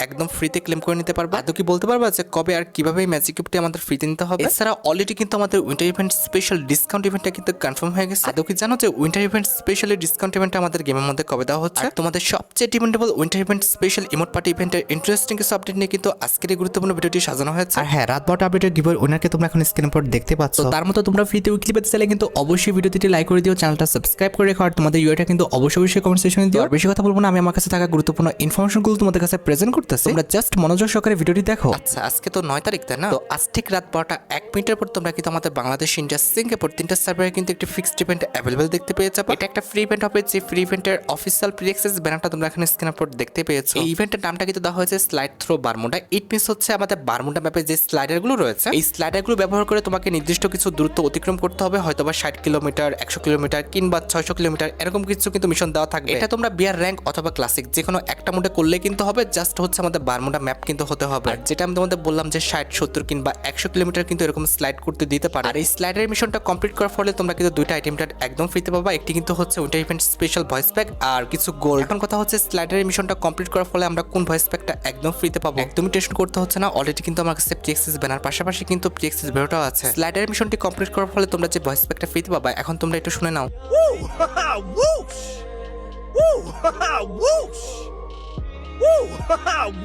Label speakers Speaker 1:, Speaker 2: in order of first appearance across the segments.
Speaker 1: একদম ফ্রিতে ক্লেম করে নিতে পারবো। আদৌ কি বলতে পারবা যে কবে আর কিভাবে এই ম্যাজিক কিউবটি আমাদের ফ্রিতে নিতে হবে? এছাড়া অলরেডি কিন্তু আমাদের উইন্টার ইভেন্ট স্পেশাল ডিসকাউন্ট ইভেন্টটা কিন্তু কনফার্ম হয়ে গেছে। আদৌ কি জানো যে উইন্টার ইভেন্ট স্পেশালি ডিসকাউন্ট ইভেন্টটা আমাদের গেমের মধ্যে কবে দেওয়া হচ্ছে? আর তোমাদের সবচেয়ে demandable winter event special emote party ইভেন্টের ইন্টারেস্টিং কিছু আপডেট নিয়ে কিন্তু আজকের এই গুরুত্বপূর্ণ ভিডিওটি সাজানো হয়েছে। আর হ্যাঁ, রাত 12টা আপডেটের গিভওয়ে উইনারকে তোমরা এখন স্ক্রিনের উপর দেখতে পাচ্ছ। তার মতো তোমরা ফ্রিতে উইকলি পেতে চাইলে কিন্তু অবশ্যই ভিডিওটি লাইক করে দিও, চ্যানেলটা সাবস্ক্রাইব করে রেখো, আর তোমাদের ইউআইটা কিন্তু অবশ্যই কমেন্ট সেকশনে দিও। আর বেশি কথা বলবো না, আমি আমার কাছে থাকা গুরুত্বপূর্ণ ইনফরমেশনগুলো তোমাদের কাছে প্রেজেন্ট করতেছি, তোমরা জাস্ট মনোযোগ সহকারে ভিডিওটি দেখো। আচ্ছা, আজকে তো 9 তারিখ, তাই না? তো আজ ঠিক রাত 12টা 1 মিনিটের পর তোমরা কিন্তু আমাদের বাংলাদেশ, ইন্ডিয়া, সিঙ্গাপুর 3টা সার্ভারে কিন্তু একটি ফিক্সড ইভেন্ট অ্যাভেলেবল দেখতে পেয়ে যাবে। এটা একটা ফ্রি ইভেন্ট হবে, যে ফ্রি ইভেন্টের অফিসিয়াল প্রি অ্যাক্সেস ব্যানারটা তোমরা এখানে স্ক্রিনের উপর দেখতে পেয়েছো। এই ইভেন্টের নামটা কিন্তু দেওয়া হয়েছে slide throw Bermuda. It means হচ্ছে আমাদের বারমুডা ম্যাপে যে স্লাইডারগুলো রয়েছে, এই স্লাইডারগুলো ব্যবহার করে তোমাকে নির্দিষ্ট কিছু দূরত্ব অতিক্রম করতে হবে, হয়তোবা 60 কিলোমিটার, 100 কিলোমিটার কিংবা 600 কিলোমিটার, এরকম কিছু কিন্তু মিশন দেওয়া থাকবে। এটা তোমরা বিয়ার র্যাঙ্ক অথবা ক্লাসিক যে কোনো একটা মোডে করলে কিন্তু হবে, জাস্ট হচ্ছে আমাদের বারমুডা ম্যাপ কিন্তু হতে হবে। আর যেটা আমি তোমাদের বললাম যে 60, 70 কিংবা 100 কিলোমিটার কিন্তু এরকম স্লাইড করতে দিতে পারে। আর এই স্লাইডারের মিশনটা কমপ্লিট করার ফলে তোমরা কিন্তু দুইটা আইটেমটা একদম ফ্রিতে পাবা। একটি কিন্তু হচ্ছে winter event special voice pack আর কিছু গোল্ড। এখন কথা হচ্ছে স্লাইডারের মিশনটা কমপ্লিট করার ফলে আমরা কোন ভয়েস প্যাকটা একদম ফ্রিতে পাবো? একদমই টেনশন করতে হচ্ছে না, অলরেডি কিন্তু আমার কাছে প্রি অ্যাক্সেস ব্যানার পাশাপাশি কিন্তু প্রি অ্যাক্সেস ভিডিওটাও আছে। স্লাইডারের মিশনটি কমপ্লিট করার ফলে তোমরা যে ভয়েস প্যাকটা ফ্রিতে পাবা, এখন তোমরা একটু শুনে নাও।
Speaker 2: Whoosh! Woo! Whoosh! Woo!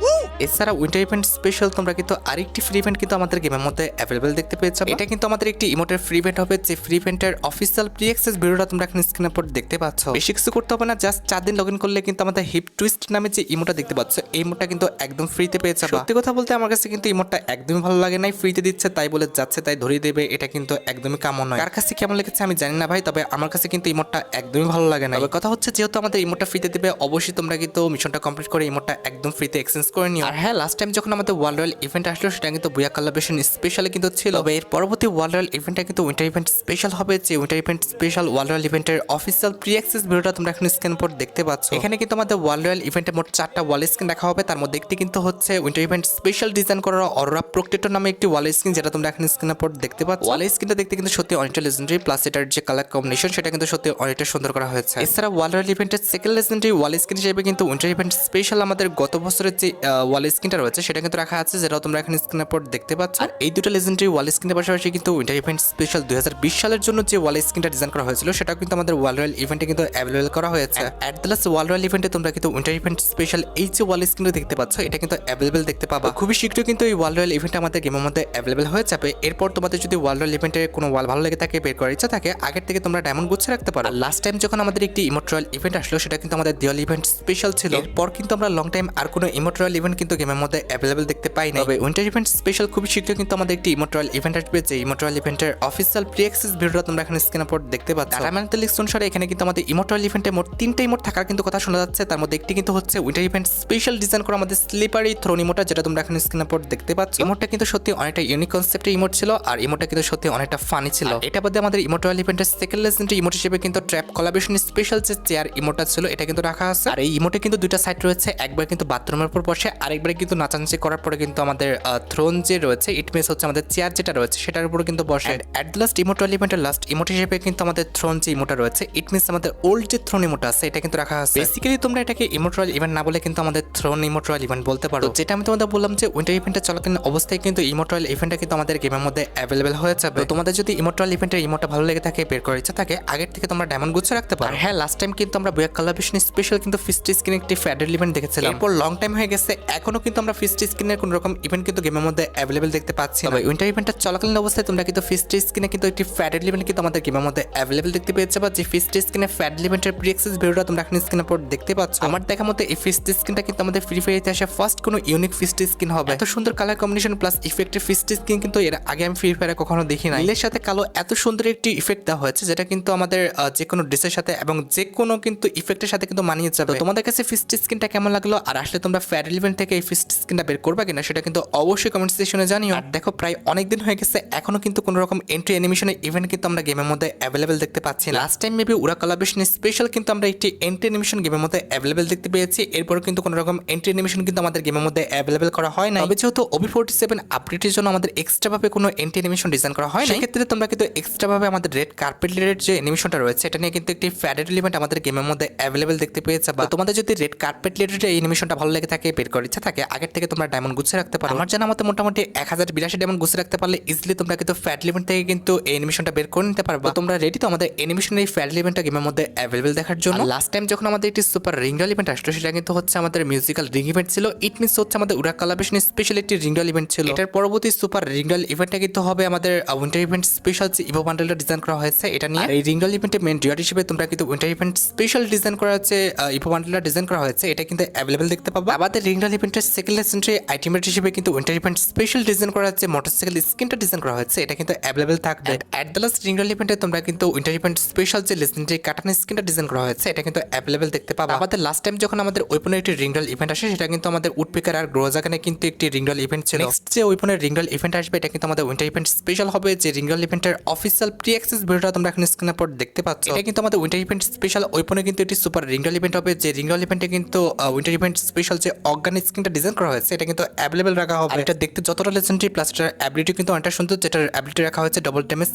Speaker 2: Woo!
Speaker 1: এছাড়া উইন্টার ইভেন্ট স্পেশাল তোমরা কিন্তু আরেকটি ফ্রি ইভেন্ট কিন্তু আমাদের গেমের মধ্যে অ্যাভেলেবল দেখতে পেয়েছো। এটা কিন্তু আমাদের একটি ইমোটের ফ্রি ইভেন্ট হবে, যে ফ্রি ইভেন্টের অফিসিয়াল প্রি অ্যাক্সেস ভিডিওটা তোমরা এখন স্ক্রিনের উপর দেখতে পাচ্ছ। বেশি কিছু করতে হবে না, জাস্ট 4 দিন লগইন করলে কিন্তু আমাদের হিপ টুইস্ট নামে যে ইমোটা দেখতে পাচ্ছ, এই ইমোটা কিন্তু একদম ফ্রিতে পেয়ে যাবে। সত্যি কথা বলতে আমার কাছে কিন্তু ইমোটটা একদমই ভালো লাগে নাই, ফ্রিতে দিচ্ছে তাই বলে যাচ্ছে তাই ধরিয়ে দেবে, এটা কিন্তু একদমই কামন নয়। কার কাছে কেমন লেগেছে আমি জানি না ভাই, তবে আমার কাছে কিন্তু ইমোটটা একদমই ভালো লাগে না। তবে কথা হচ্ছে যেহেতু আমাদের ইমোটটা ফ্রিতে দেবে, অবশ্যই তোমরা কিন্তু মিশনটা কমপ্লিট করে ইমোটটা একদম ফ্রিতে এক্সচেঞ্জ করে নিও। আর হ্যাঁ, লাস্ট টাইম যখন আমাদের ওয়ার্ল্ড রয়্যাল ইভেন্ট আসলো, সেটা কিন্তু বুয়া কোলাবোরেশন স্পেশালি কিন্তু ছিল। তবে এর পরবর্তী ওয়ার্ল্ড রয়্যাল ইভেন্টটা কিন্তু উইন্টার ইভেন্ট স্পেশাল হবে, যে winter event special world royal ইভেন্টের অফিসিয়াল প্রি অ্যাক্সেস ভিডিওটা তোমরা এখন স্ক্রিন পর দেখতে পাচ্ছ। এখানে কিন্তু আমাদের ওয়ার্ল্ড রয়্যাল ইভেন্টে মোট 4টা ওয়াল স্ক্রিন রাখা হবে, তার মধ্যে একটি কিন্তু হচ্ছে উইন্টার ইভেন্ট স্পেশাল ডিজাইন করা অরোরা প্রোটেক্টর নামে একটি ওয়াল স্ক্রিন, যেটা তোমরা এখন স্ক্রিনের পর দেখতে পাচ্ছ। ওয়াল স্ক্রিনটা দেখতে কিন্তু সত্যি অনেকটা লেজেন্ডারি, প্লাস এটার যে কালার কম্বিনেশন সেটা কিন্তু সত্যি অনেকটা সুন্দর করা হয়েছে। এছাড়া ওয়ার্ল্ড রয়্যাল ইভেন্টের সেকেন্ড লেজেন্ডারি ওয়াল স্ক্রিন হিসেবে কিন্তু উইন্টার ইভেন্ট স্পেশাল আমাদের গত বছরের যে ওয়াল স্ক্রিনটা রয়েছে সেটা কিন্তু রাখা আছে, যেটা তোমরা এখন স্ক্রিনের পর দেখতে পাচ্ছ। আর এই দুটো লেজেন্ডারি ওয়াল স্ক্রিনের পাশাপাশি কিন্তু উইন্টার ইভেন্ট স্পেশাল 2020 সালের জন্য যে ওয়াল স্ক্রিনটা ডিজাইন করা হয়েছিল, সেটাও কিন্তু আমাদের ওয়ার্ল্ড রয়্যাল ইভেন্টে কিন্তু অ্যাভেলেবল করা হয়েছে। At the last world royal ইভেন্টে তোমরা কিন্তু উইন্টার ইভেন্ট স্পেশাল এই যে ওয়াল স্ক্রিনটা দেখতে পাচ্ছ, এটা কিন্তু অ্যাভেলেবল দেখতে পাবা। খুবই শীঘ্রই কিন্তু এই ওয়ার্ল্ড রয়্যাল ইভেন্ট আমাদের গেমের মধ্যে অ্যাভেলেবল হয়ে যাবে। এরপর তোমাদের যদি ওয়ার্ল্ড রয়্যাল ইভেন্টের কোনো ওয়াল ভালো লেগে থাকে, বের করার ইচ্ছা থাকে, আগের থেকে তোমরা ডায়মন্ড গুচ্ছে রাখতে পারো। লাস্ট টাইম যখন আমাদের একটি ইমোট রয়্যাল ইভেন্ট আসলো, সেটা কিন্তু আমাদের দিওয়ালি ইভেন্ট স্পেশাল ছিল। এরপর কিন্তু আমরা লং টাইম আর কোনো ইমোট রয়্যাল ইভেন্ট কিন্তু গেমের মধ্যে অ্যাভেলেবল দেখতে পাই না। তবে উইন্টার ইভেন্ট স্পেশাল খুবই শীঘ্রই কিন্তু আমাদের একটি ইমোট রয়্যাল ইভেন্ট আসবে, যে ইমোট রয়্যাল ইভেন্টের অফিসিয়াল প্রি অ্যাক্সেস ভিডিওটা তোমরা এখানে স্ক্রিনের উপর দেখতে পাচ্ছ। ডায়মন্ড অনুসারে এখানে কিন্তু আমাদের ইমোট রয়্যাল ইভেন্টে মোট 3টা ইমোট থাকার কিন্তু কথা শোনা যাচ্ছে। তার মধ্যে একটি কিন্তু হচ্ছে উইন্টার ইভেন্ট স্পেশাল ডিজাইন করা আমাদের স্লিপারি থ্রোন ইমোটা, যেটা তোমরা এখানে স্ক্রিনের উপর দেখতে পাচ্ছ। ইমোটটা কিন্তু সত্যি অনেকটা ইউনিক কনসেপ্টের ইমোট ছিল, আর ইমোটটা কিন্তু সত্যি অনেকটা ফানি ছিল। এটা বাদে আমাদের ইমোট রয়্যাল ইভেন্টের সেকেন্ড লেজেন্ডারি ইমোট হিসেবে কিন্তু ট্র্যাপ কোলাবোরেশন স্পেশাল যে চেয়ার ইমোটটা ছিল, এটা কিন্তু রাখা আছে। আর এই ইমোটে কিন্তু দুইটা সাইড রয়েছে, একবার কিন্তু বাথরুমের উপর বসে, আরেকবার কিন্তু নাচানাচি করার পরে কিন্তু আমাদের থ্রোন যে রয়েছে, ইট মিনস হচ্ছে আমাদের চেয়ার যেটা রয়েছে সেটার উপরে কিন্তু বসে। At the last emote royal ইভেন্টের লাস্ট ইমোট হিসেবে কিন্তু আমাদের থ্রোন যে ইমোটা রয়েছে, ইট মিনস আমাদের ওল্ড যে থ্রোন ইমোটা আছে, এটা কিন্তু রাখা আছে। বেসিক্যালি তোমরা এটাকে ইমোট রয়্যাল ইভেন্ট না বলে কিন্তু আমাদের থ্রোন ইমোট রয়্যাল ইভেন্ট বলতে পারো। যেটা আমি তোমাদের বললাম যে উইন্টার ইভেন্টে চলাকালীন অবস্থায় কিন্তু ইমোট রয়্যাল ইভেন্টটা কিন্তু আমাদের গেমের মধ্যে অ্যাভেলেবল হয়ে যাবে। তো তোমাদের যদি ইমোট রয়্যাল ইভেন্টের ইমোটা ভালো লেগে থাকে, বের করার ইচ্ছা থাকে, আগের থেকে তোমরা ডায়মন্ড গুচ্ছে রাখতে পারো। হ্যাঁ, লাস্ট টাইম কিন্তু আমরা বুয়া কোলাবোরেশন স্পেশাল কিন্তু ফিস্ট স্ক্রিন একটি ফ্যাডেল ইভেন্ট দেখেছিলাম। এরপর লং টাইম হয়ে গেছে, এখনো কিন্তু আমরা ফিস্ট স্ক্রিনের কোনো রকম ইভেন্ট কিন্তু গেমের মধ্যে অ্যাভেলেবল দেখতে পাচ্ছি। তবে উইন্টার ইভেন্টটা চলাকালীন অবস্থায় তোমরা কিন্তু ফিস্ট স্ক্রিনে কিন্তু একটি ফ্যাডেল ইভেন্ট কিন্তু আমাদের গেমের মধ্যে অ্যাভেলেবল দেখতে পেয়ে যাবে, যে ফিস্ট স্ক্রিনে ফ্যাডেল ইভেন্টের প্রি অ্যাক্সেস ভিডিওটা তোমরা এখন স্ক্রিনের উপর দেখতে পাচ্ছ। আমার দেখা মতে এই ফিস্ট স্ক্রিনটা কিন্তু আমাদের ফ্রি ফায়ার ইতিহাসে ফার্স্ট কোনো ইউনিক ফিস্ট স্ক্রিন হবে। এত সুন্দর কালার কম্বিনেশন প্লাস ইফেক্টের ফিস্ট স্ক্রিন কিন্তু এর আগে আমি ফ্রি ফায়ারে কখনো দেখি না। নীলের সাথে কালো এত সুন্দর একটি ইফেক্ট দেওয়া হয়েছে, যেটা কিন্তু আমাদের যে কোনো ড্রেসের সাথে এবং যে কোনো কিন্তু ইফেক্টের সাথে কিন্তু মানিয়ে যাবে। তোমাদের কাছে ফিস্ট স্ক্রিনটা কেমন লাগলো, আর আসলে তোমরা ফ্যাডেল ইভেন্ট থেকে এই ফিস্ট স্ক্রিনটা বের করবা কিনা, সেটা কিন্তু অবশ্যই কমেন্ট সেকশনে জানিও। আর দেখো, প্রায় অনেক দিন হয়ে গেছে, এখনো কিন্তু কোনো রকম এন্ট্রি অ্যানিমেশনের ইভেন্ট কিন্তু আমরা গেমের মধ্যে অ্যাভেলেবল দেখতে পাচ্ছি না। লাস্ট টাইম মেবি উরা কোলাবোরেশন স্পেশাল কিন্তু আমরা একটি এন্ট্রি অ্যানিমেশন গেমের মধ্যে অ্যাভেলেবল দেখতে পেয়েছি। এরপর কিন্তু কোনো রকম এন্ট্রি অ্যানিমেশন কিন্তু আমাদের গেমের মধ্যে অ্যাভেলেবল করা হয় না। তবে যেহেতু OB47 আপডেটের জন্য আমাদের এক্সট্রা ভাবে কোনো এন্ট্রি অ্যানিমেশন ডিজাইন করা হয় না, সেক্ষেত্রে তোমরা কিন্তু এক্সট্রা ভাবে আমাদের রেড কার্পেট রিলেটেড যে অ্যানিমেশনটা রয়েছে, এটা নিয়ে কিন্তু একটি ফ্যাডেল ইভেন্ট আমাদের গেমের মধ্যে অ্যাভেলেবল দেখতে পেয়ে যাবে। তোমাদের যদি রেড কার্পেট রিলেটেড এই অ্যানিমেশনটা ভালো লেগে থাকে, বের করার ইচ্ছা থাকে, আগের থেকে তোমরা ডায়মন্ড গুছিয়ে রাখতে পারো। আমার জানা মতে মোটামুটি 1082 ডায়মন্ড গুছিয়ে রাখতে পারলে ইজিলি তোমরা কিন্তু ফ্যাট লিমিট থেকে কিন্তু এই অ্যানিমেশনটা বের করে নিতে পারবে। তোমরা রেডি তো আমাদের অ্যানিমেশনের এই ফ্যাট লিমিটটা গেমের মধ্যে অ্যাভেলেবল দেখার জন্য? লাস্ট টাইম যখন আমাদের একটি সুপার রিংডল ইভেন্ট আসলো সেটা কিন্তু হচ্ছে আমাদের মিউজিক্যাল রিং ইভেন্ট ছিল। ইট মিনস হচ্ছে আমাদের উড়া কালাবেশন স্পেশাল একটি রিংডল ইভেন্ট ছিল। এটার পরবর্তী সুপার রিংডল ইভেন্টটা কিন্তু হবে আমাদের উইন্টার ইভেন্ট স্পেশাল যে ইভো বান্ডেলটা ডিজাইন করা হয়েছে এটা নিয়ে। এই রিংডল ইভেন্টের মেন রিওয়ার্ড হিসেবে তোমরা কিন্তু উইন্টার ইভেন্ট স্পেশাল ডিজাইন করা হচ্ছে ইভো বান্ডেলটা ডিজাইন করা হয়েছে, এটা কিন্তু অ্যাভেলেবল দেখতে পাবো। আমাদের রিংডল ইভেন্টের সেকেন্ড লেজেন্ডারি আইটেমেট হিসেবে কিন্তু উইন্টার ইভেন্ট স্পেশাল ডিজাইন করা হচ্ছে মোটরসাইকেল স্কিনটা ডিজাইন করা হয়েছে, এটা কিন্তু অ্যাভেলেবল থাকবে। অ্যাট দ্য লাস্ট রিংডল ইভেন্টে তোমরা কিন্তু উইন্টার ইভেন্ট স্পেশাল যে লেজেন্ডারি কাটানা স্কিনটা ডিজাইন করা হয়েছে এটা কিন্তু অ্যাভেলেবল দেখতে পাবো। আমাদের লাস্ট টাইম যখন আমাদের ওয়েপনের একটি রিংডল ইভেন্ট আসে সেটা কিন্তু আমাদের উডপিকার আর গ্রোজাগানে কিন্তু একটি রিংডল ইভেন্ট ছিল। নেক্সট যে ওয়েপনের রিংডল ইভেন্ট আসবে এটা কিন্তু আমাদের উইন্টার ইভেন্ট স্পেশাল হবে, যে রিংডল ইভেন্টের অফিসিয়াল প্রি অ্যাক্সেস ভিডিওটা তোমরা এখন স্ক্রিনের পর দেখতে পাচ্ছ। এটা কিন্তু আমাদের উইন্টার ইভেন্ট স্পেশাল ওয়েপনে কিন্তু একটি সুপার রিংডল ইভেন্ট হবে, যে রিংডল ইভেন্টে কিন্তু উইন্টার ইভেন্ট স্পেশাল যে অর্গানিক স্কিনটা ডিজাইন করা হয়েছে এটা কিন্তু অ্যাভেলেবল রাখা হবে। এটা দেখতে যতটা লেজেন্ডারি প্লাস এটার অ্যাবিলিটি কিন্তু অনেকটা সুন্দর, যেটার অ্যাবিলিটি রাখা হয়েছে double damage,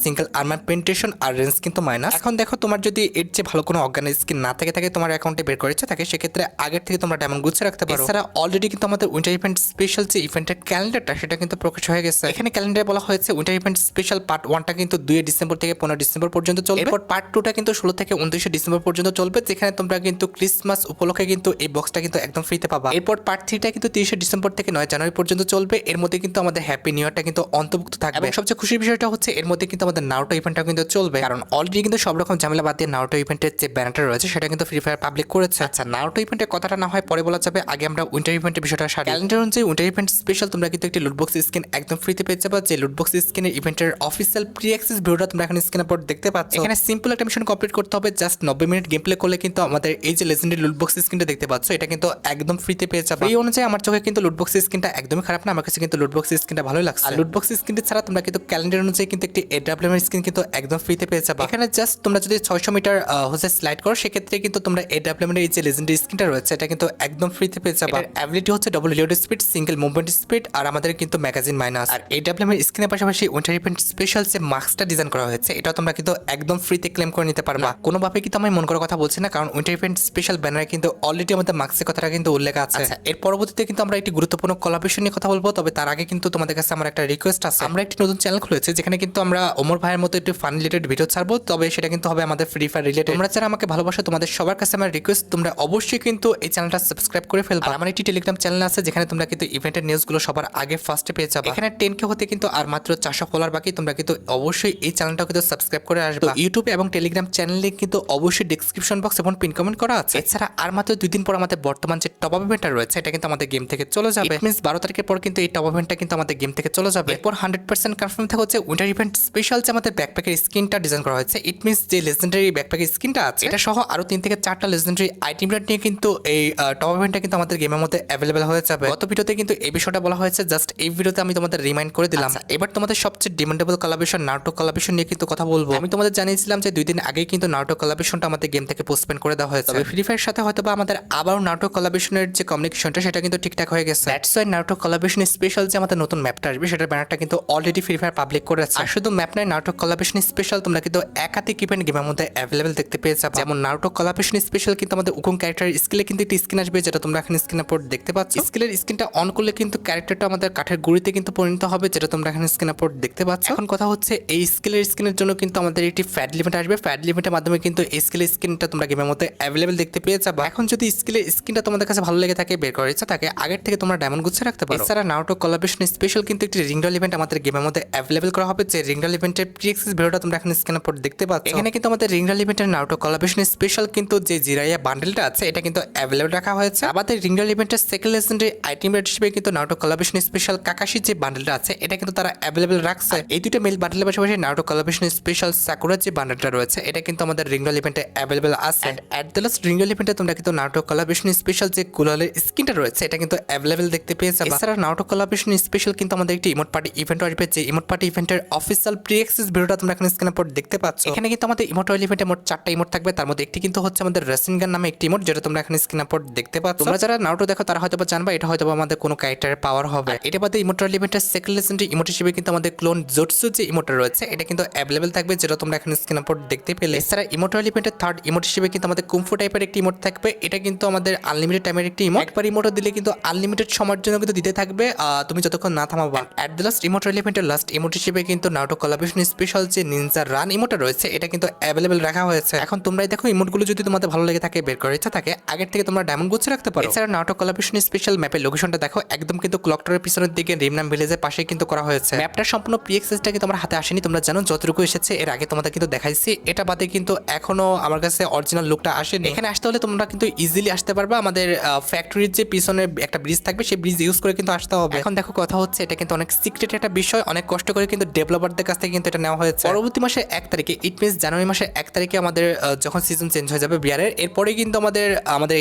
Speaker 1: single armour penetration আর রেঞ্জ কিন্তু মাইনাস। এখন দেখো তোমার যদি এর যে ভালো কোনো অর্গানিক স্কিন না থাকে তোমার অ্যাকাউন্টে বের করে ইচ্ছা থাকে সেক্ষেত্রে আগের থেকে তোমরা ডায়মন্ড গুছিয়ে রাখতে পারো। এছাড়া অলরেডি কিন্তু আমাদের উইন্টার ইভেন্ট স্পেশাল যে ইভেন্টের ক্যালেন্ডারটা সেটা কিন্তু প্রকাশ হয়ে গেছে। এখানে ক্যালেন্ডারে বলা হয়েছে উইন্টার ইভেন্ট স্পেশাল পার্ট 1টা কিন্তু 2 ডিসেম্বর থেকে 15 ডিসেম্বর পর্যন্ত চলবে। এরপর পার্ট 2টা কিন্তু 16 থেকে 29 ডিসেম্বর পর্যন্ত চলবে, যেখানে তোমরা কিন্তু ক্রিসমাস উপলক্ষে কিন্তু এই বক্সটা কিন্তু একদম ফ্রিতে পাবা। এরপর পার্ট 3টা কিন্তু 30 ডিসেম্বর থেকে 9 জানুয়ারি পর্যন্ত চলবে। এর মধ্যে কিন্তু আমাদের হ্যাপি নিউ ইয়ারটা কিন্তু অন্তর্ভুক্ত থাকবে। এবং সবচেয়ে খুশির বিষয়টা হচ্ছে এর মধ্যে কিন্তু আমাদের নারুটো ইভেন্টটা কিন্তু চলবে, কারণ অলরেডি কিন্তু সব রকম ঝামেলা বাদ দিয়ে নারুটো ইভেন্টের যে ব্যানারটা রয়েছে সেটা কিন্তু ফ্রি ফায়ার পাবলিক করেছে। আচ্ছা, নারুটো ইভেন্টের কথাটা না হয় পরে বলা যাবে, আগে আমরা উইন্টার ইভেন্টের বিষয়টা সারি। ক্যালেন্ডার অনুযায়ী উইন্টার ইভেন্ট স্পেশাল তোমরা কিন্তু একটি লুটবক্স স্কিন একদম ফ্রিতে পেয়ে যাবে, যে লুটবক্স স্কিনের ইভেন্টের অফিসিয়াল প্রি অ্যাক্সেস ভিডিওটা তোমরা এখন স্ক্রিনের পর দেখতে পাচ্ছ। এখানে সিম্পল একটা মিশন কমপ্লিট করতে হবে, জাস্ট 90 মিনিট গেম প্লে করলে কিন্তু আমাদের এই যে লেজেন্ডারি লুটবক্স স্কিনটা দেখতে পাচ্ছ এটা কিন্তু একদম ফ্রিতে পেয়ে যাবে। এই অনুযায়ী আমার চোখে কিন্তু লুটবক্স স্কিনটা একদমই খারাপ না, আমার কাছে কিন্তু লুটবক্স স্কিনটা ভালোই লাগছে। আর লুটবক্স স্কিনটা ছাড়া তোমরা কিন্তু ক্যালেন্ডার অনুযায়ী কিন্তু একটি এডব্লিউএম এর স্কিন কিন্তু একদম ফ্রিতে পেয়ে যাবে। এখানে জাস্ট তোমরা যদি 600 মিটার হচ্ছে স্লাইড করো সেক্ষেত্রে কিন্তু তোমরা এডব্লিউএম এর এই যে লেজেন্ডারি স্কিনটা রয়েছে এটা কিন্তু একদম ফ্রিতে পেয়ে যাবে। এর অ্যাবিলিটি হচ্ছে double reload speed, single movement speed আর আমাদের কিন্তু ম্যাগাজিন মাইনাস। আর এডব্লিউএম এর স্কিনের পাশাপাশি উইন্টার ইভেন্ট স্পেশাল যে মাস্কটা ডিজাইন করা হয়েছে এটা তোমরা কিন্তু একদম ফ্রিতে ক্লেম করে নিতে পারবা। কোনোভাবে কিন্তু আমি মন করার কথা বলছি না, কারণ উইন্টার ইভেন্ট স্পেশাল ব্যানারে কিন্তু অলরেডি আমাদের মাস্কের কথাটা কিন্তু উল্লেখ আছে। এর পরবর্তীতে কিন্তু আমরা একটি গুরুত্বপূর্ণ কোলাবরেশন নিয়ে কথা বলবো, তবে তার আগে কিন্তু তোমাদের কাছে আমার একটা রিকোয়েস্ট আছে। আমরা একটি নতুন চ্যানেল খুলেছি যেখানে কিন্তু আমরা ওমর ভাইয়ের মতো একটু ফান রিলেটেড ভিডিও ছাড়বো, তবে সেটা কিন্তু হবে আমাদের ফ্রি ফায়ার রিলেটেড। তোমরা যারা আমাকে ভালোবাসো তোমাদের সবার কাছে আমার রিকোয়েস্ট, তোমরা অবশ্যই কিন্তু এই চ্যানেলটা সাবস্ক্রাইব করে ফেলবা। আমার একটি টেলিগ্রাম চ্যানেল আছে যেখানে তোমরা কিন্তু ইভেন্টের নিউজগুলো সবার আগে ফার্স্টে পেয়ে যাবে। এখানে 10K হতে কিন্তু আর মাত্র 400 ফলোয়ার বাকি, তোমরা কিন্তু অবশ্যই এই চ্যানেলটা কিন্তু সাবস্ক্রাইব করে আসবে। ইউটিউব এবং টেলিগ্রাম চ্যানেলে কিন্তু অবশ্যই ডেসক্রিপশন বক্স এবং পিন কমেন্ট করা আছে। এছাড়া আর মাত্র 2 দিন পর আমাদের বর্তমান যে টপ আপ ইভেন্টটা রয়েছে এটা কিন্তু আমাদের গেম থেকে চলে যাবে। ইট মিন্স 12 তারিখের পর কিন্তু এই টপ আপ ইভেন্টটা কিন্তু আমাদের গেম থেকে চলে যাবে। এরপর 100% কনফার্ম থাকে হচ্ছে উইন্টার ইভেন্ট স্পেশাল যে আমাদের ব্যাকপ্যাকের স্কিনটা ডিজাইন করা হয়েছে। ইট মিন্স যে লেজেন্ডারি ব্যাকপ্যাকের স্কিনটা আছে এটা সহ আরো 3 থেকে 4টা লেজেন্ডারি আইটেম নিয়ে কিন্তু এই টপ ইভেন্টটা কিন্তু আমাদের গেমের মধ্যে অ্যাভেলেবল হয়ে যাবে। গত ভিডিওতে কিন্তু এই বিষয়টা বলা হয়েছে, জাস্ট এই ভিডিওতে আমি তোমাদের রিমাইন্ড করে দিলাম। এবার তোমাদের সবচেয়ে ডিমান্ডেবল কোলাবরেশন নারুটো কোলাবরেশন নিয়ে কিন্তু কথা বলবো। আমি তোমাদের জানিয়েছিলাম যে 2 দিন আগেই কিন্তু নারুটো কোলাবরেশনটা আমাদের গেম থেকে পোস্টপোন করে দেওয়া হয়েছে। তবে ফ্রি ফায়ারের সাথে হয়তোবা আমাদের আবারও নারুটো কোলাবরেশনের যে কমিউনিকেশনটা সেটা কিন্তু ঠিকঠাক হয়ে গেছে। That's why Naruto collaboration special যে আমাদের নতুন ম্যাপটা আসবে সেটার ব্যানারটা কিন্তু অলরেডি ফ্রি ফায়ার পাবলিক করেছে। আর শুধু ম্যাপ নয়, নারুটো কোলাবরেশন স্পেশাল তোমরা কিন্তু একাধিক ইভেন্ট গেমের মধ্যে অ্যাভেলেবল দেখতে পেয়ে যাবে। যেমন নারুটো কোলাবরেশন স্পেশাল কিন্তু আমাদের উকুং ক্যারেক্টার স্কিলে কিন্তু একটি স্কিন আসবে যেটা তোমরা এখানে স্ক্রিনের পর দেখতে পাচ্ছ। স্কিলের স্কিনটা অন করলে কিন্তু ক্যারেক্টারটা আমাদের কাঠের গুঁড়িতে কিন্তু পরিণত হবে, যেটা তোমরা এখানে স্ক্রিনের পর দেখতে পাচ্ছ। এখন কথা হচ্ছে এই স্কিনের জন্য কিন্তু আমাদের একটি ফ্যাট লিমিট আসবে। ফ্যাট লিমিটের মাধ্যমে কিন্তু এই স্কিলের স্কিনটা তোমরা গেমের মধ্যে অ্যাভেলেবল দেখতে পেয়ে যাবে। এখন যদি স্কিলের স্কিনটা তোমাদের কাছে ভালো লেগে থাকে, বের করার ইচ্ছা থাকে, আগের থেকে তোমরা ডায়মন্ড গুছিয়ে রাখতে পারো। এছাড়া নারুটো কোলাবরেশন স্পেশাল কিন্তু একটি রিংডল ইভেন্ট আমাদের গেমের মধ্যে অ্যাভেলেবল করা হবে, যে রিংডল ইভেন্টের প্রি অ্যাক্সেস ভিডিওটা তোমরা এখানে স্ক্রিনের পর দেখতে পাচ্ছ। এখানে কিন্তু আমাদের রিংডল ইভেন্টের নারুটো কোলাবরেশন স্পেশাল কিন্তু যে জিরাইয়া বান্ডেলটা আছে এটা কিন্তু অ্যাভেলেবল রাখা হয়েছে। আমাদের রিংডল ইভেন্টের সেকেন্ড লেজেন্ডারি আইটেম রেট হিসেবে কিন্তু নারুটো কোলাবরেশন স্পেশাল কাকাশি যে বান্ডেলটা আছে এটা কিন্তু তারা অ্যাভেলেবল রাখছে। এই দুটো মেল বান্ডেলের পাশাপাশি নারুটো কোলাবরেশন স্পেশাল সাকুরা যে বান্ডেলটা রয়েছে এটা কিন্তু আমাদের রিংডল ইভেন্টে অ্যাভেলেবল আছে। অ্যাট দ্য লাস্ট রিংডল ইভেন্টে তোমরা কিন্তু নারুটো কোলাবরেশন স্পেশাল যে কুলালের স্কিনটা রয়েছে এটা কিন্তু অ্যাভেলেবল দেখতে পেয়ে যাবে। এছাড়া নারুটো কোলাবরেশন স্পেশাল কিন্তু আমাদের একটি ইমোট পার্টি ইভেন্ট আসবে, যে ইমোট পার্টি ইভেন্টের অফিসিয়াল প্রি অ্যাক্সেস ভিডিওটা তোমরা এখানে স্ক্রিনের পর দেখতে পাচ্ছ। এখানে কিন্তু আমাদের ইমোট ইভেন্টে মোট 4টা ইমোট থাকবে, তার মধ্যে একটি কিন্তু হচ্ছে আমাদের রেসিং গান নামে একটি ইমোট যেটা তোমরা এখানে স্ক্রিনের পর দেখতে পাচ্ছ। তোমরা যারা নারুটো দেখো তারা হয়তো জানবা এটা হয়তো আমাদের কোনো ক্যারেক্টারের পাওয়ার হবে। এটা বাদে ইমোট ইভেন্টের সেকেন্ড লেজেন্ডারি ইমোট হিসেবে কিন্তু আমাদের ক্লোন জোটসু যে ইমোটটা রয়েছে এটা কিন্তু অ্যাভেলেবল থাকবে, যেটা তোমরা এখানে স্ক্রিনের পর দেখতে পেলে। এছাড়া ইমোট ইভেন্টের থার্ড ইমোট হিসেবে কিন্তু আমাদের কুমফু টাইপের একটি ইমোট থাকবে, এটা কিন্তু আমাদের আনলিমিটেড টাইমের একটি একটি ইমোট, একবার ইমোটটা দিলে কিন্তু আনলিমিটেড সময়ের জন্য কিন্তু দিতে থাকবে, তুমি যতক্ষণ না থামাবা। অ্যাট দ্য লাস্ট ইমোট ইভেন্টের লাস্ট ইমোট হিসেবে কিন্তু নারুটো কোলাবরেশন স্পেশাল যে নিনজা রান ইমোটটা রয়েছে এটা কিন্তু অ্যাভেলেবল রাখা হয়েছে। এখন তোমরাই দেখো ইমোটগুলো যদি তোমাদের ভালো লেগে থাকে, বের করার ইচ্ছা থাকে, আগের থেকে তোমরা ডায়মন্ড গুছিয়ে রাখতে পারো। এছাড়া নারুটো কোলাবরেশন স্পেশাল ম্যাপের লোকেশনটা দেখো, একদম কিন্তু ক্লক টাওয়ারের পিছনের দিকে রিমনাম ভিলেজের পাশে কিন্তু করা হয়েছে। ম্যাপটার সম্পূর্ণ প্রিএক্সেসটা কিন্তু আমার হাতে আসেনি, তোমরা জানো যতটুকু এসেছে এর আগে তোমাদের কিন্তু দেখাইছি। এটা বাদে কিন্তু এখনো আমার কাছে অরিজিনাল লুকটা আসেনি। এখানে আসতে হলে তোমরা কিন্তু ইজিলি আসতে পারবে, আমাদের ফ্যাক্টরির যে পিছনে একটা ব্রিজ থাকবে সেই ব্রিজ ইউজ করে কিন্তু আসতে হবে। এখন দেখো কথা হচ্ছে এটা কিন্তু অনেক সিক্রেট একটা বিষয়, অনেক কষ্ট করে কিন্তু ডেভেলপারদের কাছ থেকে কিন্তু এটা নেওয়া হয়েছে। পরবর্তী মাসের 1 তারিখে, ইট মিনস জানুয়ারি মাসের 1 তারিখে আমাদের যখন সিজন চেঞ্জ হয়ে যাবে বিয়ারের, এরপরে কিন্তু আমাদের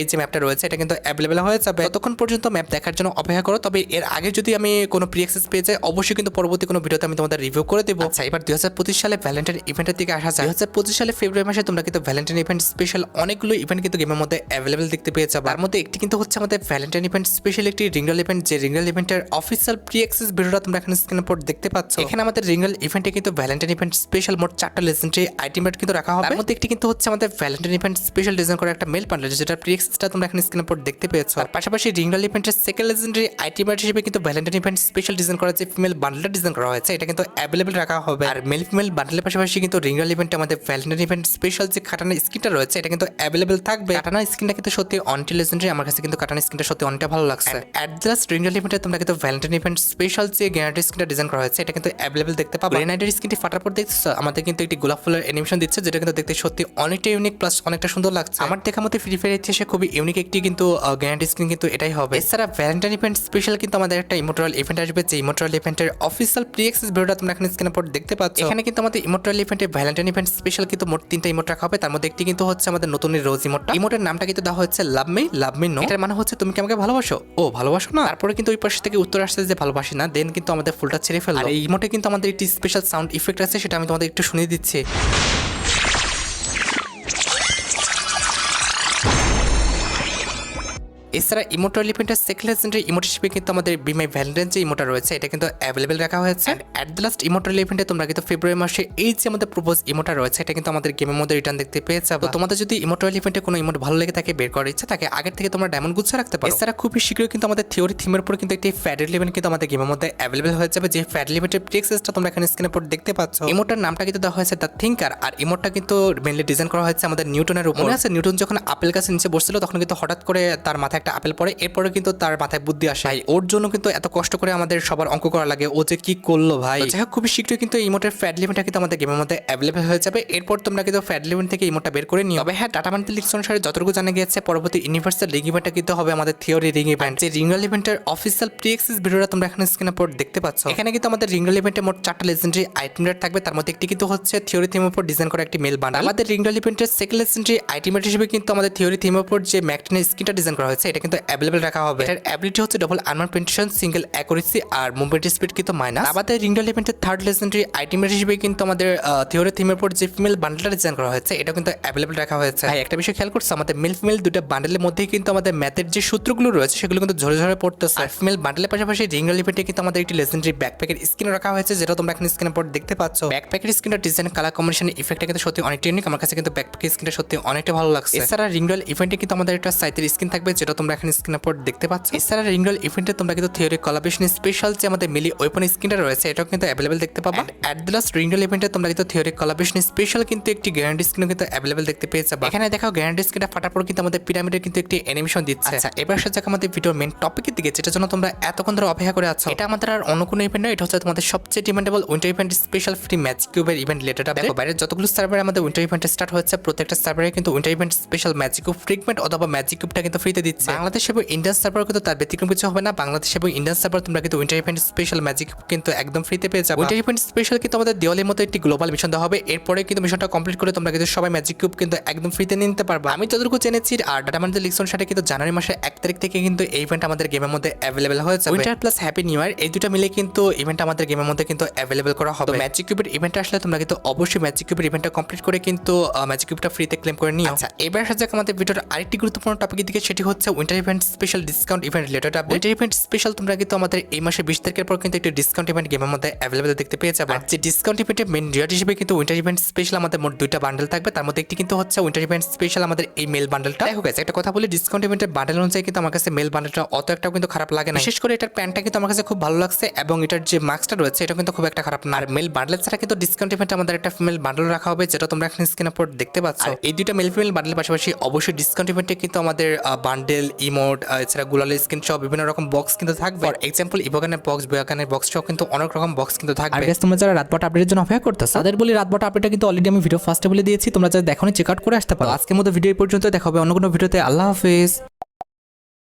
Speaker 1: এই যে ম্যাপটা রয়েছে এটা কিন্তু অ্যাভেলেবল হয়ে যাবে। ততক্ষণ পর্যন্ত ম্যাপ দেখার জন্য অপেক্ষা করো। তবে এর আগে যদি আমি কোনো প্রি অ্যাক্সেস পেয়ে যাই, অবশ্যই কিন্তু পরবর্তী কোনো ভিডিওতে আমি তোমাদের রিভিউ করে দেবো। আচ্ছা, এবার 2025 সালে ভ্যালেন্টাইন ইভেন্টের দিকে আসা যায়। 2025 সালে ফেব্রুয়ারি মাসে তোমরা কিন্তু ভ্যালেন্টাইন ইভেন্ট স্পেশাল অনেকগুলো ইভেন্ট কিন্তু গেমের মধ্যে অ্যাভেলেবল দেখতে পেয়ে যাবে। তার মধ্যে একটি কিন্তু হচ্ছে আমাদের ভ্যালেন্টাইন ইভেন্ট স্পেশাল একটি রিঙ্গল ইভেন্ট, যে রিঙ্গল ইভেন্টের অফিসিয়াল প্রি অ্যাক্সেস ভিডিওটা তোমরা এখানে স্ক্রিনের উপর দেখতে পাচ্ছ। এখানে আমাদের রিঙ্গল ইভেন্টে কিন্তু ভ্যালেন্টাইন ইভেন্ট স্পেশাল মোট 4টা লেজেন্ডারি আইটেম কিন্তু রাখা হবে। তার মধ্যে একটি কিন্তু হচ্ছে আমাদের ভ্যালেন্টাইন ইভেন্ট স্পেশাল ডিজাইন করা একটা মেল বান্ডেল, যেটা প্রি অ্যাক্সেসটা তোমরা এখানে স্ক্রিনের উপর দেখতে পেয়েছো। আর পাশাপাশি রিঙ্গল ইভেন্টের সেকেন্ড লেজেন্ডারি আইটেম হিসেবে কিন্তু ভ্যালেন্টাইন ইভেন্ট স্পেশাল ডিজাইন করা যে ফিমেল বান্ডেলটা ডিজাইন করা হয়েছে এটা কিন্তু অ্যাভেলেবল রাখা হবে। আর মেল ফিমেল বান্ডেলের পাশাপাশি কিন্তু রিঙ্গল ইভেন্টে আমাদের ভ্যালেন্টাইন ইভেন্ট স্পেশাল যে কাটানা স্কিনটা রয়েছে এটা কিন্তু অ্যাভেলেবল থাকবে। কাটানা স্কিনটা কিন্তু সত্যি অনটি লেজেন্ডারি, আমার কাছে কিন্তু কাটানা স্কিনটা সত্যি অনেকটা ভালো লাগছে। অ্যাট দ্য লাস্ট রিঙ্গল ইভেন্টে তোমরা কিন্তু ভ্যালেন্টাইন ইভেন্ট স্পেশাল যে গ্রেনাইডের স্কিনটা ডিজাইন করা হয়েছে এটা কিন্তু অ্যাভেলেবল দেখতে পাবে। গ্রেনাইডের স্কিনটি ফাটার পর দেখছো আমাদের কিন্তু একটি গোলাপ ফুলের অ্যানিমেশন দিচ্ছে, যেটা কিন্তু দেখতে সত্যি অনেকটা ইউনিক প্লাস অনেকটা সুন্দর লাগছে। আমার দেখা মতে ফ্রি ফায়ার ইতিহাসে খুবই ইউনিক একটি কিন্তু গ্রেনাইডের স্কিন কিন্তু এটাই হবে। এছাড়া ভ্যালেন্টাইন ইভেন্ট স্পেশাল কিন্তু আমাদের একটা ইমোর্টাল ইভেন্ট আসবে, যে ইমোর্টাল ইভেন্টের অফিসিয়াল প্রি অ্যাক্সেস ভিডিওটা তোমরা এখানে স্ক্রিনের উপর দেখতে পাচ্ছ। এখানে কিন্তু আমাদের ইমোর্টাল ইভেন্টে ভ্যালেন্টাইন ইভেন্ট স্পেশাল কিন্তু মোট 3টা ইমোট রাখা হবে। তার মধ্যে একটি কিন্তু হচ্ছে আমাদের নতুন রোজ ইমোটটা। ইমোটের নামটা কিন্তু দেওয়া হচ্ছে লাভ মি নো। এটার মানে হচ্ছে তুমি কি আমাকে ভালোবাসো? ও ভালোবাসো না? তারপরে কিন্তু ওই পাশে থেকে উত্তর আসছে যে ভালোবাসি না। দেন কিন্তু আমাদের ফুলটা ছেড়ে ফেললো। আর এই ইমোটে কিন্তু আমাদের একটি স্পেশাল সাউন্ড ইফেক্ট আছে, সেটা আমি তোমাদের একটু শুনিয়ে দিচ্ছি। এছাড়া ইমোটাল ইভেন্টের সেকেন্ড লেজেন্ডারি ইমোট হিসেবে কিন্তু আমাদের বি মাই ভ্যালেন্টাইন যে ইমোটা রয়েছে এটা কিন্তু অ্যাভেলেবল রাখা হয়েছে। অ্যাট দ্য লাস্ট ইমোটাল ইভেন্টে তোমরা কিন্তু ফেব্রুয়ারি মাসে এই যে আমাদের প্রপোজ ইমোটা রয়েছে এটা কিন্তু আমাদের গেমের মধ্যে রিটার্ন দেখতে পেয়ে যাবে। তো তোমাদের যদি ইমোটাল ইভেন্টে কোনো ইমোট ভালো লেগে থাকে, বের করার ইচ্ছা থাকে, আগের থেকে তোমরা ডায়মন্ড গুছিয়ে রাখতে পারো। এছাড়া খুবই শীঘ্রই কিন্তু আমাদের থিওরি থিমের উপর কিন্তু একটি ফ্যাডেল ইভেন্ট কিন্তু আমাদের গেমের মধ্যে অ্যাভেলেবল হয়ে যাবে, যে ফ্যাডেল ইভেন্টের প্রি অ্যাক্সেসটা তোমরা এখানে স্ক্রিনের উপর দেখতে পাচ্ছ। ইমোটার নামটা কিন্তু দেওয়া হয়েছে দ্য থিঙ্কার, আর ইমোটটা কিন্তু মেইনলি ডিজাইন করা হয়েছে আমাদের নিউটনের উপর। মনে আছে নিউটন যখন আপেল গাছের নিচে বসছিল তখন কিন্তু হঠাৎ করে তার মাথায় একটা আপেল পড়ে, এরপরে কিন্তু তার মাথায় বুদ্ধি আসে। ওর জন্য কিন্তু এত কষ্ট করে আমাদের সবার অঙ্ক করা লাগে, ও যে কি করলো ভাই। যাই হোক, খুবই শীঘ্রই কিন্তু ইমোটের ফ্যাডেল ইভেন্টটা কিন্তু আমাদের গেমের মধ্যে অ্যাভেলেবল হয়ে যাবে। এরপর তোমরা কিন্তু ফ্যাডেল ইভেন্ট থেকে ইমোটটা বের করে নিও। তবে হ্যাঁ, ডাটা বান্ডেল লিস্ট অনুসারে যতটুকু জানা গিয়েছে পরবর্তী ইউনিভার্সাল রিং ইভেন্টটা কিন্তু হবে আমাদের থিওরি রিং ইভেন্ট, যে রিঙ্গল ইভেন্টের অফিসিয়াল প্রি অ্যাক্সেস ভিডিওটা তোমরা এখানে স্ক্রিনের উপর দেখতে পাচ্ছ। এখানে কিন্তু আমাদের রিঙ্গল ইভেন্টে মোট 4টা লেজেন্ডারি আইটেম থাকবে, তার মধ্যে একটি কিন্তু হচ্ছে থিওরি থিমের উপর ডিজাইন করা একটি মেল বান্ডেল। আমাদের রিঙ্গল ইভেন্টের সেকেন্ড লেজেন্ডারি আইটেম হিসেবে কিন্তু আমাদের থিওরি থিমের উপর যে ম্যাকটেনের স্কিনটা ডিজাইন করা হয়েছে এটা কিন্তু অ্যাভেলেবল রাখা হবে। এটার অ্যাবিলিটি হচ্ছে double armour penetration, single accuracy আর মুভমেন্ট স্পিড কিন্তু মাইনাস। আমাদের রিঙ্গল ইভেন্টের থার্ড লেজেন্ডারি আইটেম হিসেবে কিন্তু আমাদের থিওরি থিমের উপর যে ফিমেল বান্ডেলটা ডিজাইন করা হয়েছে এটা কিন্তু অ্যাভেলেবল রাখা হয়েছে। ভাই, একটা বিষয় খেয়াল করছো, আমাদের মেল ফিমেল দুটো বান্ডেলের মধ্যে কিন্তু আমাদের ম্যাথের যে সূত্রগুলো রয়েছে সেগুলো কিন্তু ঝরে ঝরে পড়তেছে। আর ফিমেল বান্ডেলের পাশাপাশি রিঙ্গল ইভেন্টে কিন্তু আমাদের একটি লেজেন্ডারি ব্যাকপ্যাকের স্কিন রাখা হয়েছে, যেটা তোমরা এখন স্ক্রিনের উপর দেখতে পাচ্ছ। ব্যাকপ্যাকের স্কিনটা ডিজাইন কালার কম্বিনেশন ইফেক্টটা কিন্তু সত্যি অনেকটা ইউনিক, আমার কাছে কিন্তু ব্যাকপ্যাকের স্কিনটা সত্যি অনেকটা ভালো লাগছে। এছাড়া রিঙ্গল ইভেন্টে কিন্তু আমাদের একটা সাইটের স্কিন থাকবে, যেটা তোমরা এখন স্ক্রিনের উপর দেখতে পাচ্ছ। এছাড়া রিঙ্গল ইভেন্টে তোমরা কিন্তু থিওরি কোলাবরেশন স্পেশাল যে আমাদের মিলি ওয়েপন স্কিনটা রয়েছে এটাও কিন্তু অ্যাভেলেবল দেখতে পাবা। অ্যাট দ্য লাস্ট রিঙ্গল ইভেন্টে তোমরা কিন্তু থিওরি কোলাবরেশন স্পেশাল কিন্তু একটি গ্যারান্টি স্কিনও কিন্তু অ্যাভেলেবল দেখতে পেয়ে যাবে। এখানে দেখাও গ্যারান্টি স্কিনটা ফাটার পর কিন্তু আমাদের পিরামিডের কিন্তু একটি অ্যানিমেশন দিচ্ছে। আচ্ছা, এবার সাথে আমাদের ভিডিওর মেইন টপিকের দিকে, যেটার জন্য তোমরা এতক্ষণ ধরে অপেক্ষা করে আছো। এটা আমাদের আর অন্য কোনো ইভেন্ট নয়, এটা হচ্ছে তোমাদের সবচেয়ে demandable winter event special free magic কিউবের ইভেন্ট রিলেটেড। দেখো, বাইরের যতগুলো সার্ভারে আমাদের উইন্টার ইভেন্ট স্টার্ট হচ্ছে প্রত্যেকটা সার্ভারে কিন্তু winter event special magic cube fragment অথবা ম্যাজিক কিউবটা কিন্তু ফ্রিতে দিচ্ছে। বাংলাদেশ এবং ইন্ডিয়ান সার্ভার কিন্তু তার ব্যতিক্রম কিছু হবে না। বাংলাদেশ এবং ইন্ডিয়ান সার্ভার তোমরা কিন্তু উইন্টার ইভেন্ট স্পেশাল ম্যাজিক কিন্তু একদম ফ্রিতে পেয়ে যাবে। উইন্টার ইভেন্ট স্পেশাল কিন্তু আমাদের দেওয়ালের মতো একটি গ্লোবাল মিশন দেওয়া হবে। এরপরে কিন্তু মিশনটা কমপ্লিট করে তোমরা কিন্তু সবাই ম্যাজিক কিউব কিন্তু একদম ফ্রিতে নিতে পারবে। আমি যতটুকু জেনেছি আর ডাটা বান্ডেল লিস্টন সাথে কিন্তু জানুয়ারি মাসের 1 তারিখ থেকে কিন্তু এই ইভেন্ট আমাদের গেমের মধ্যে অ্যাভেলেবল হয়ে যাবে। Winter plus happy new year এই দুটো মিলে কিন্তু ইভেন্ট আমাদের গেমের মধ্যে কিন্তু অ্যাভেলেবল করা হবে। ম্যাজিক কিউবের ইভেন্ট আসলে তোমরা কিন্তু অবশ্যই ম্যাজিক কিউবের ইভেন্টটা কমপ্লিট করে কিন্তু ম্যাজিক কিউবটা ফ্রিতে ক্লেম করে নিও। আচ্ছা, এবার সাথে আমাদের ভিডিওর আরেকটি গুরুত্বপূর্ণ টপিকের দিকে, সেটি হচ্ছে winter event special discount event related update. Winter event special তোমরা কিন্তু আমাদের এই মাসে 20 তারিখের পর কিন্তু একটা ডিসকাউন্ট ইভেন্ট গেমের মধ্যে অ্যাভেলেবল দেখতে পেয়ে যাবে। আর যে ডিসকাউন্ট ইভেন্টের মেইন রিওয়ার্ড হিসেবে কিন্তু উইন্টার ইভেন্ট স্পেশাল আমাদের মোট 2টা বান্ডেল থাকবে, তার মধ্যে একটি কিন্তু হচ্ছে উইন্টার ইভেন্ট স্পেশাল আমাদের এই মেল বান্ডেলটা। দেখো গাইস, একটা কথা বলি, ডিসকাউন্ট ইভেন্টের বান্ডেল অনুযায়ী কিন্তু আমার কাছে মেল বান্ডেলটা অত একটাও কিন্তু খারাপ লাগে না। বিশেষ করে এটার প্যান্টটা কিন্তু আমার কাছে খুব ভালো লাগছে এবং এটার যে মাস্কটা রয়েছে এটা কিন্তু খুব একটা খারাপ না। আর মেল বান্ডেল ছাড়া কিন্তু ডিসকাউন্ট ইভেন্টে আমাদের একটা ফিমেল বান্ডেল রাখা হবে, যেটা তোমরা এখন স্ক্রিনের উপর দেখতে পাচ্ছ। আর এই দুইটা মেল ফিমেল বান্ডেলের পাশাপাশি অবশ্যই ডিসকাউন্ট ইভেন্টে কিন্তু আমাদের বান্ডেল, ইমোট, এছাড়া গুলাল স্কিন সহ বিভিন্ন রকম বক্স কিন্তু থাকবে। ফর এক্সাম্পল ইভোগানের বক্স, বয়াগানের বক্স সহ কিন্তু অনেক রকম বক্স কিন্তু থাকবে। আর গাইস, তোমরা যারা রাতবাট আপডেটের জন্য অপেক্ষা করতেছো তাদের বলি রাতবাট আপডেটটা কিন্তু অলরেডি আমি ভিডিও ফার্স্টে বলে দিয়েছি, তোমরা যারা দেখোনি চেক আউট করে আসতে পারো। আজকের মতো ভিডিও এই পর্যন্ত, দেখা হবে অন্য কোনো ভিডিওতে। আল্লাহ হাফেজ।